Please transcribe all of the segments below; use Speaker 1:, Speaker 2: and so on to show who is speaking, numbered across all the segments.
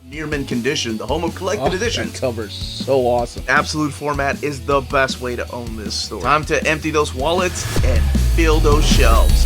Speaker 1: Near mint condition, the home of collected editions.
Speaker 2: That cover's so awesome.
Speaker 1: Absolute format is the best way to own this store. Time to empty those wallets and fill those shelves.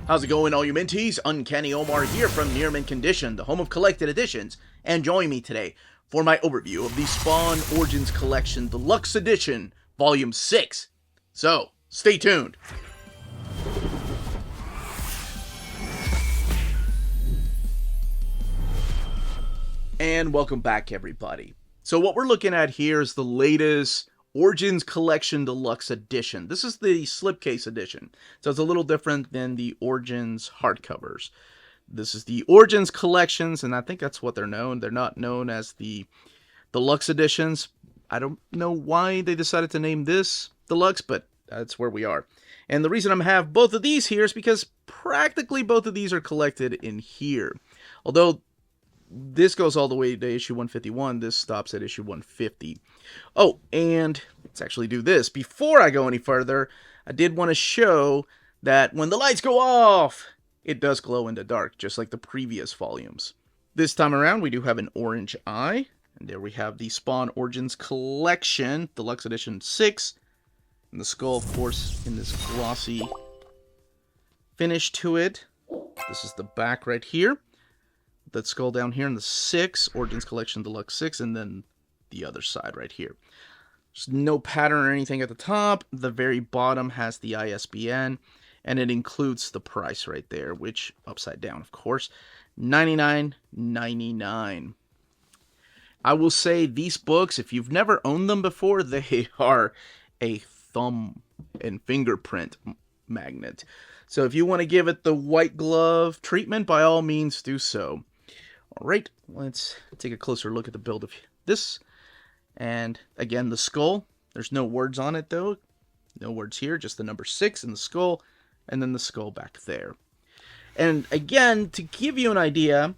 Speaker 1: How's it going, all you minties? Uncanny Omar here from Near Mint Condition, the home of collected editions, and join me today for my overview of the Spawn Origins Collection Deluxe Edition, Volume 6. So, stay tuned. And welcome back, everybody. So what we're looking at here is the latest Origins Collection Deluxe Edition. This is the Slipcase edition, so it's a little different than the Origins hardcovers. This is the Origins Collections, and I think that's what they're known. They're not known as the Deluxe Editions. I don't know why they decided to name this Deluxe, but that's where we are. And the reason I'm have both of these here is because practically both of these are collected in here. Although this goes all the way to issue 151, this stops at issue 150. Oh, and let's actually do this. Before I go any further, I did want to show that when the lights go off, it does glow in the dark, just like the previous volumes. This time around, we do have an orange eye. And there we have the Spawn Origins Collection, Deluxe Edition 6. And the skull, of course, in this glossy finish to it. This is the back right here. That skull down here in the 6, Origins Collection Deluxe 6, and then the other side right here. There's no pattern or anything at the top. The very bottom has the ISBN, and it includes the price right there, which, upside down, of course, $99.99. I will say these books, if you've never owned them before, they are a thumb and fingerprint magnet. So if you want to give it the white glove treatment, by all means do so. Alright, let's take a closer look at the build of this. And again, the skull. There's no words on it though. No words here, just the number 6 in the skull, and then the skull back there. And again, to give you an idea,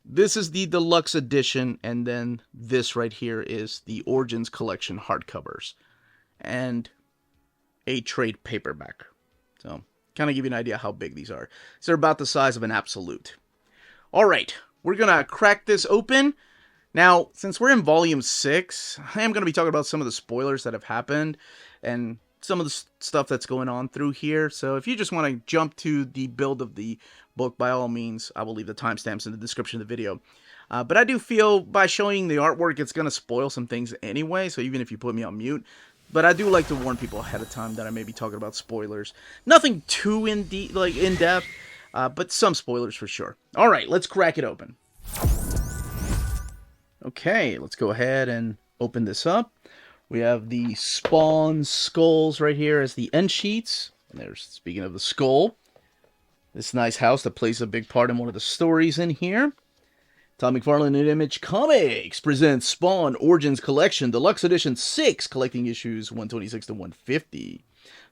Speaker 1: this is the Deluxe Edition, and then this right here is the Origins Collection hardcovers. And a trade paperback. So, kind of give you an idea how big these are. So they're about the size of an Absolute. Alright, we're going to crack this open. Now, since we're in Volume 6, I am going to be talking about some of the spoilers that have happened, and some of the stuff that's going on through here. So if you just want to jump to the build of the book, by all means, I will leave the timestamps in the description of the video. But I do feel by showing the artwork, it's going to spoil some things anyway, so even if you put me on mute. But I do like to warn people ahead of time that I may be talking about spoilers. Nothing too in-depth, but some spoilers for sure. Alright, let's crack it open. Okay, let's go ahead and open this up. We have the Spawn skulls right here as the end sheets. And there's, speaking of the skull, this nice house that plays a big part in one of the stories in here. Todd McFarlane and Image Comics presents Spawn Origins Collection Deluxe Edition 6, collecting issues 126 to 150.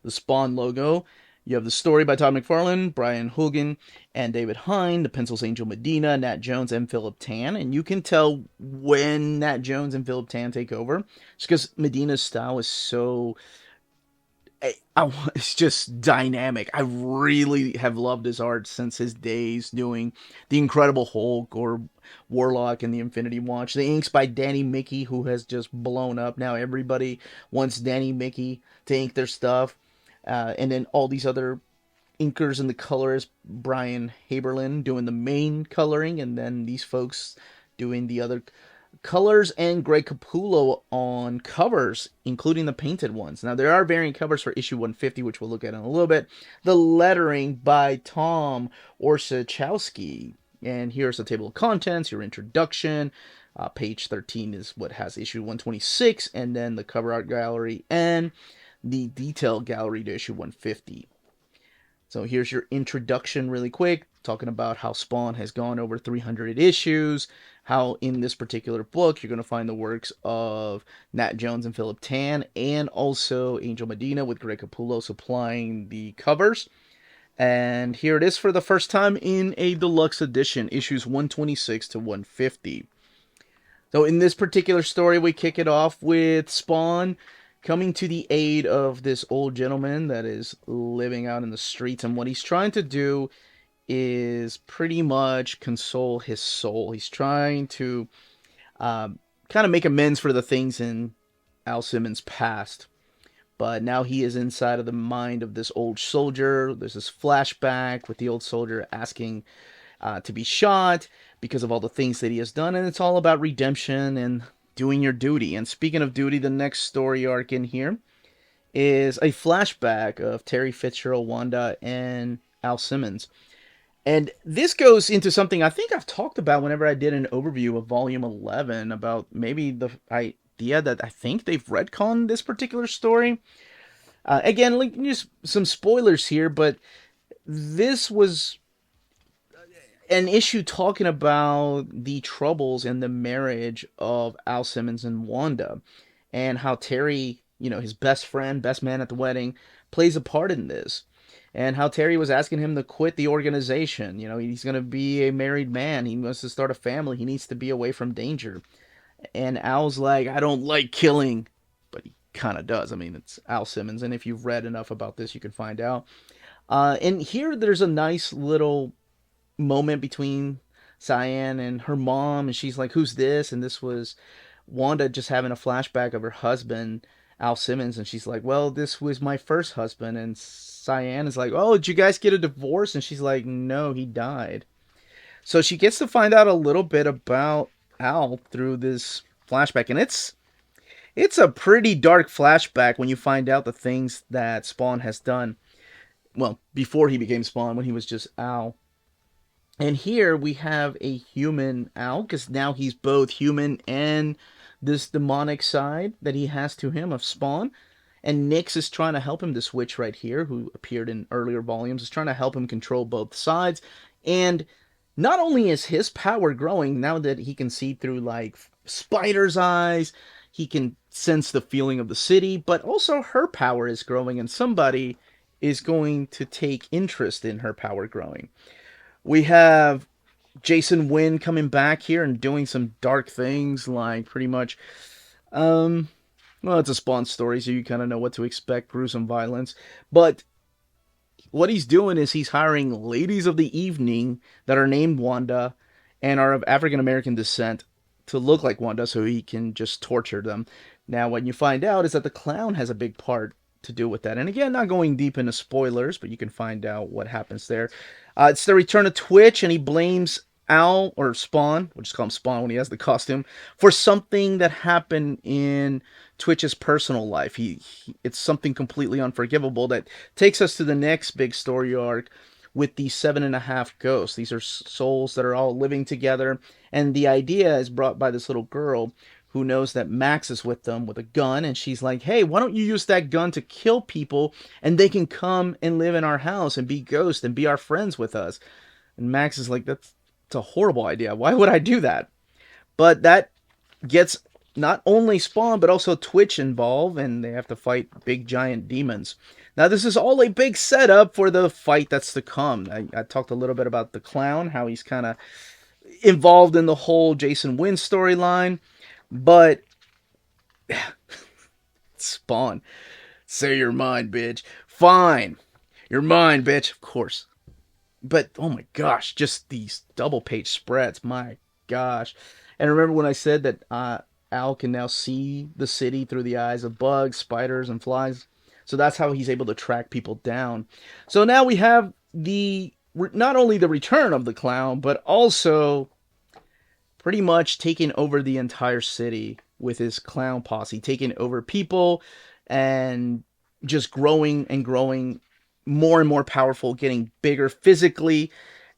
Speaker 1: The Spawn logo. You have the story by Todd McFarlane, Brian Hogan, and David Hine, the pencils Angel Medina, Nat Jones, and Philip Tan. And you can tell when Nat Jones and Philip Tan take over. Just because Medina's style is so... it's just dynamic. I really have loved his art since his days doing The Incredible Hulk or Warlock and the Infinity Watch. The inks by Danny Mickey, who has just blown up. Now everybody wants Danny Mickey to ink their stuff. And then all these other inkers and the colors. Brian Haberlin doing the main coloring, and then these folks doing the other colors, and Greg Capullo on covers, including the painted ones. Now, there are variant covers for issue 150, which we'll look at in a little bit. The lettering by Tom Orzechowski. And here's the table of contents, your introduction. Page 13 is what has issue 126, and then the cover art gallery and the detail gallery to issue 150. So here's your introduction really quick, talking about how Spawn has gone over 300 issues, how in this particular book you're going to find the works of Nat Jones and Philip Tan, and also Angel Medina with Greg Capullo supplying the covers. And here it is for the first time in a deluxe edition, issues 126 to 150. So in this particular story, we kick it off with Spawn coming to the aid of this old gentleman that is living out in the streets. And what he's trying to do is pretty much console his soul. He's trying to kind of make amends for the things in Al Simmons' past. But now he is inside of the mind of this old soldier. There's this flashback with the old soldier asking to be shot because of all the things that he has done. And it's all about redemption and doing your duty. And speaking of duty, the next story arc in here is a flashback of Terry Fitzgerald, Wanda, and Al Simmons. And this goes into something I think I've talked about whenever I did an overview of Volume 11 about maybe the idea that I think they've retconned this particular story. Again, like, just some spoilers here, but this was an issue talking about the troubles in the marriage of Al Simmons and Wanda, and how Terry, his best friend, best man at the wedding, plays a part in this. And how Terry was asking him to quit the organization. He's going to be a married man. He wants to start a family. He needs to be away from danger. And Al's like, I don't like killing. But he kind of does. I mean, it's Al Simmons. And if you've read enough about this, you can find out. And here there's a nice little moment between Cyan and her mom. And she's like, who's this? And this was Wanda just having a flashback of her husband, Al Simmons. And she's like, well, this was my first husband. And Cyan is like, oh, did you guys get a divorce? And she's like, no, he died. So she gets to find out a little bit about Al through this flashback. And it's a pretty dark flashback when you find out the things that Spawn has done. Well, before he became Spawn, when he was just Al. And here we have a human Al, because now he's both human and this demonic side that he has to him of Spawn. And Nyx is trying to help him, this witch right here, who appeared in earlier volumes, is trying to help him control both sides. And not only is his power growing, now that he can see through, like, spider's eyes, he can sense the feeling of the city, but also her power is growing, and somebody is going to take interest in her power growing. We have Jason Wynn coming back here and doing some dark things, like pretty much, well, it's a Spawn story, so you kind of know what to expect, gruesome violence. But what he's doing is he's hiring ladies of the evening that are named Wanda and are of African American descent to look like Wanda so he can just torture them. Now, what you find out is that the clown has a big part to do with that. And again, not going deep into spoilers, but you can find out what happens there. It's the return of Twitch, and he blames Al, or Spawn, we'll just call him Spawn when he has the costume, for something that happened in Twitch's personal life. It's something completely unforgivable that takes us to the next big story arc with the 7.5 ghosts. These are souls that are all living together, and the idea is brought by this little girl who knows that Max is with them with a gun, and she's like, hey, why don't you use that gun to kill people, and they can come and live in our house and be ghosts and be our friends with us. And Max is like, that's a horrible idea. Why would I do that? But that gets not only Spawn, but also Twitch involved, and they have to fight big giant demons. Now, this is all a big setup for the fight that's to come. I talked a little bit about the clown, how he's kind of involved in the whole Jason Wynn storyline. But Spawn, say you're mine, bitch. Fine, you're mine, bitch. Of course. But oh my gosh, just these double page spreads, my gosh. And remember when I said that Al can now see the city through the eyes of bugs, spiders, and flies? So that's how he's able to track people down. So now we have not only the return of the clown, but also pretty much taking over the entire city with his clown posse, taking over people and just growing and growing, more and more powerful, getting bigger physically,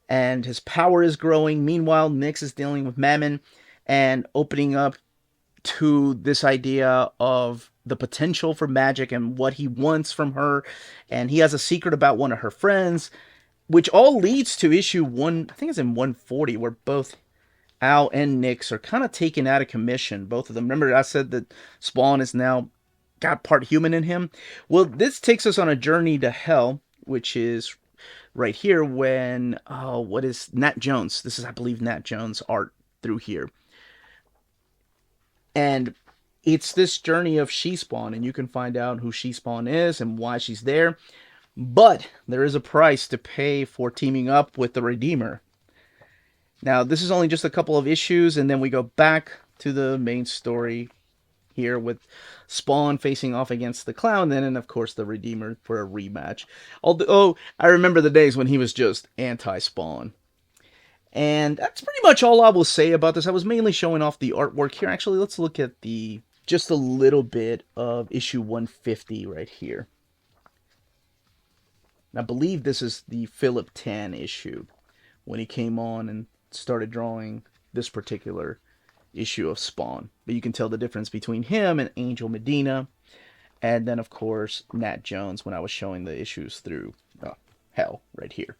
Speaker 1: and his power is growing. Meanwhile, Nyx is dealing with Mammon and opening up to this idea of the potential for magic and what he wants from her, and he has a secret about one of her friends, which all leads to issue 1, I think it's in 140, where both Al and Nyx are kind of taken out of commission, both of them. Remember I said that Spawn is now got part human in him? Well, this takes us on a journey to hell, which is right here when, what is Nat Jones? This is, I believe, Nat Jones art through here. And it's this journey of She-Spawn, and you can find out who She-Spawn is and why she's there. But there is a price to pay for teaming up with the Redeemer. Now, this is only just a couple of issues, and then we go back to the main story here with Spawn facing off against the Clown, and of course the Redeemer for a rematch. Although, I remember the days when he was just anti-Spawn. And that's pretty much all I will say about this. I was mainly showing off the artwork here. Actually, let's look at just a little bit of issue 150 right here. I believe this is the Philip Tan issue, when he came on and started drawing this particular issue of Spawn. But you can tell the difference between him and Angel Medina, and then of course Nat Jones when I was showing the issues through Hell right here.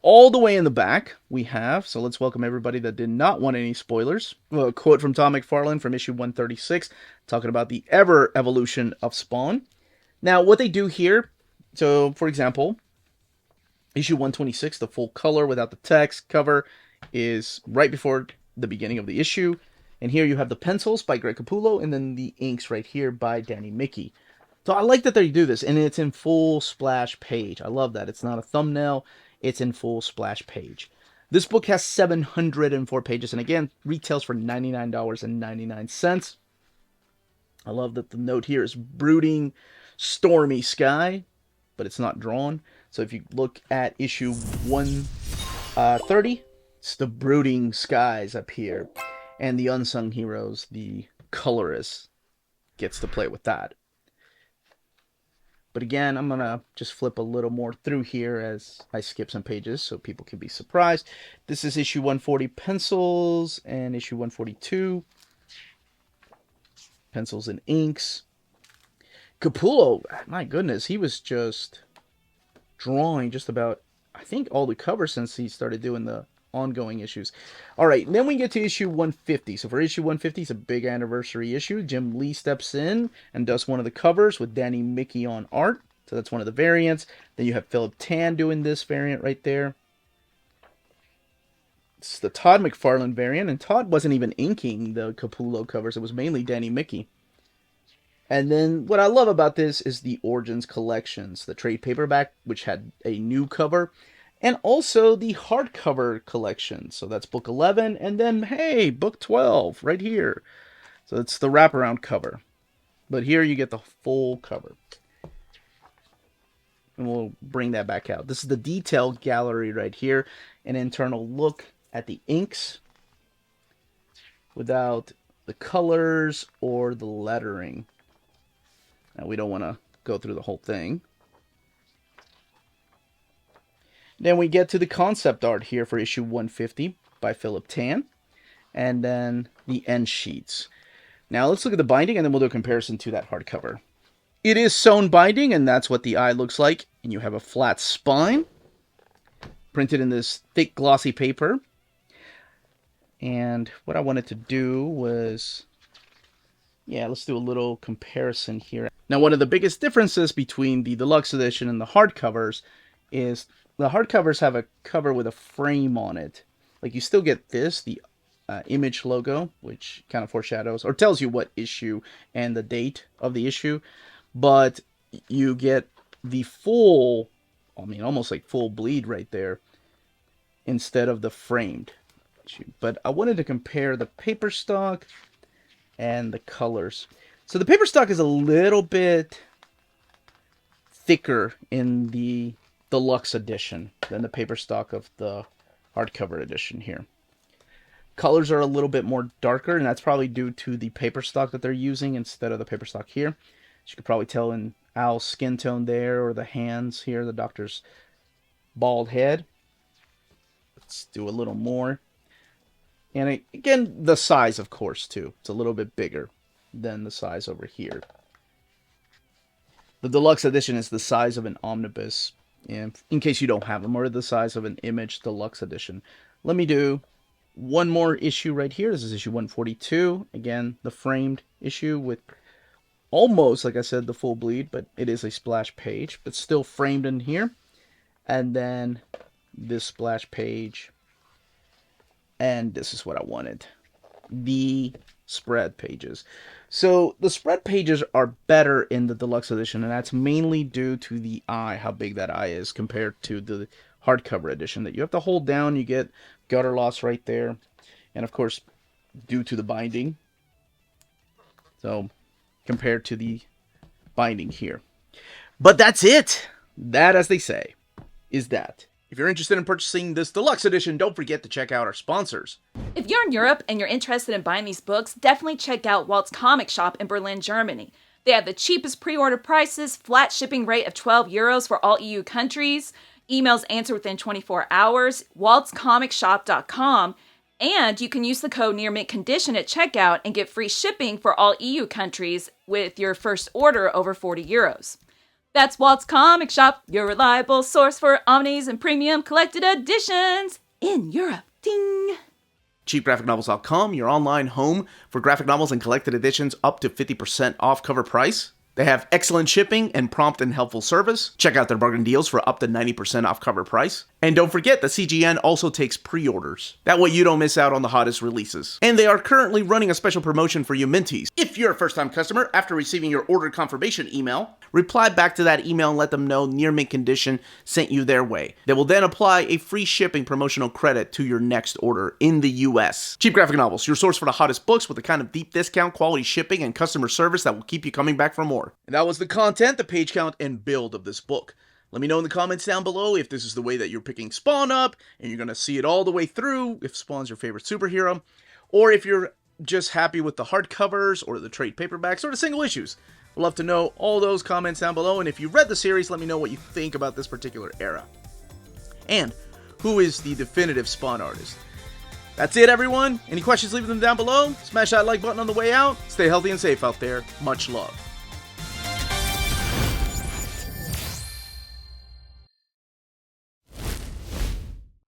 Speaker 1: All the way in the back we have, so let's welcome everybody that did not want any spoilers, a quote from Todd McFarlane from issue 136 talking about the evolution of Spawn. Now what they do here, so for example, issue 126, the full color without the text cover, is right before the beginning of the issue. And here you have the pencils by Greg Capullo, and then the inks right here by Danny Mickey. So I like that they do this, and it's in full splash page. I love that. It's not a thumbnail. It's in full splash page. This book has 704 pages, and again, retails for $99.99. I love that the note here is brooding, stormy sky, but it's not drawn. So if you look at issue 130, it's the brooding skies up here. And the unsung heroes, the colorist, gets to play with that. But again, I'm going to just flip a little more through here as I skip some pages so people can be surprised. This is issue 140 pencils and issue 142. Pencils and inks. Capullo, my goodness, he was just drawing just about, I think, all the covers since he started doing the ongoing issues. All right, then we get to issue 150. So for issue 150, it's a big anniversary issue. Jim Lee steps in and does one of the covers with Danny Mickey on art. So that's one of the variants. Then you have Philip Tan doing this variant right there. It's the Todd McFarlane variant, and Todd wasn't even inking the Capullo covers. It was mainly Danny Mickey. And then what I love about this is the Origins collections, the trade paperback, which had a new cover, and also the hardcover collection. So that's book 11, and then, hey, book 12 right here. So it's the wraparound cover. But here you get the full cover. And we'll bring that back out. This is the detail gallery right here. An internal look at the inks without the colors or the lettering. Now, we don't want to go through the whole thing. Then we get to the concept art here for issue 150 by Philip Tan. And then the end sheets. Now, let's look at the binding, and then we'll do a comparison to that hardcover. It is sewn binding, and that's what the eye looks like. And you have a flat spine, printed in this thick, glossy paper. And what I wanted to do was, let's do a little comparison here. Now, one of the biggest differences between the deluxe edition and the hardcovers is the hardcovers have a cover with a frame on it. Like, you still get this, the image logo, which kind of foreshadows or tells you what issue and the date of the issue. But you get the full, almost like full bleed right there, instead of the framed issue. But I wanted to compare the paper stock and the colors. So the paper stock is a little bit thicker in the deluxe edition than the paper stock of the hardcover edition here. Colors are a little bit more darker, and that's probably due to the paper stock that they're using instead of the paper stock here. As you could probably tell in Al's skin tone there, or the hands here, the doctor's bald head. Let's do a little more. And again, the size, of course, too. It's a little bit bigger than the size over here. The deluxe edition is the size of an omnibus, in case you don't have them, or the size of an Image deluxe edition. Let me do one more issue right here. This is issue 142. Again, the framed issue with almost, like I said, the full bleed, but it is a splash page, but still framed in here. And then this splash page. And this is what I wanted. The spread pages. So the spread pages are better in the deluxe edition, and that's mainly due to the eye, how big that eye is compared to the hardcover edition that you have to hold down. You get gutter loss right there, and of course due to the binding. So compared to the binding here. But that's it. That, as they say, is that. If you're interested in purchasing this deluxe edition, don't forget to check out our sponsors.
Speaker 2: If you're in Europe and you're interested in buying these books, definitely check out Walt's Comic Shop in Berlin, Germany. They have the cheapest pre-order prices, flat shipping rate of €12 for all EU countries, emails answered within 24 hours, waltscomicshop.com, and you can use the code nearmintcondition at checkout and get free shipping for all EU countries with your first order over €40. That's Walt's Comic Shop, your reliable source for omnis and premium collected editions in Europe. Ding!
Speaker 1: CheapGraphicNovels.com, your online home for graphic novels and collected editions up to 50% off cover price. They have excellent shipping and prompt and helpful service. Check out their bargain deals for up to 90% off cover price. And don't forget that CGN also takes pre-orders. That way you don't miss out on the hottest releases. And they are currently running a special promotion for you Minties. If you're a first-time customer, after receiving your order confirmation email, reply back to that email and let them know Near Mint Condition sent you their way. They will then apply a free shipping promotional credit to your next order in the US. Cheap Graphic Novels, your source for the hottest books with the kind of deep discount, quality shipping, and customer service that will keep you coming back for more. And that was the content, the page count, and build of this book. Let me know in the comments down below if this is the way that you're picking Spawn up, and you're going to see it all the way through, if Spawn's your favorite superhero, or if you're just happy with the hardcovers, or the trade paperbacks, or the single issues. I'd love to know all those comments down below, and if you read the series, let me know what you think about this particular era. And who is the definitive Spawn artist? That's it, everyone. Any questions, leave them down below. Smash that like button on the way out. Stay healthy and safe out there. Much love.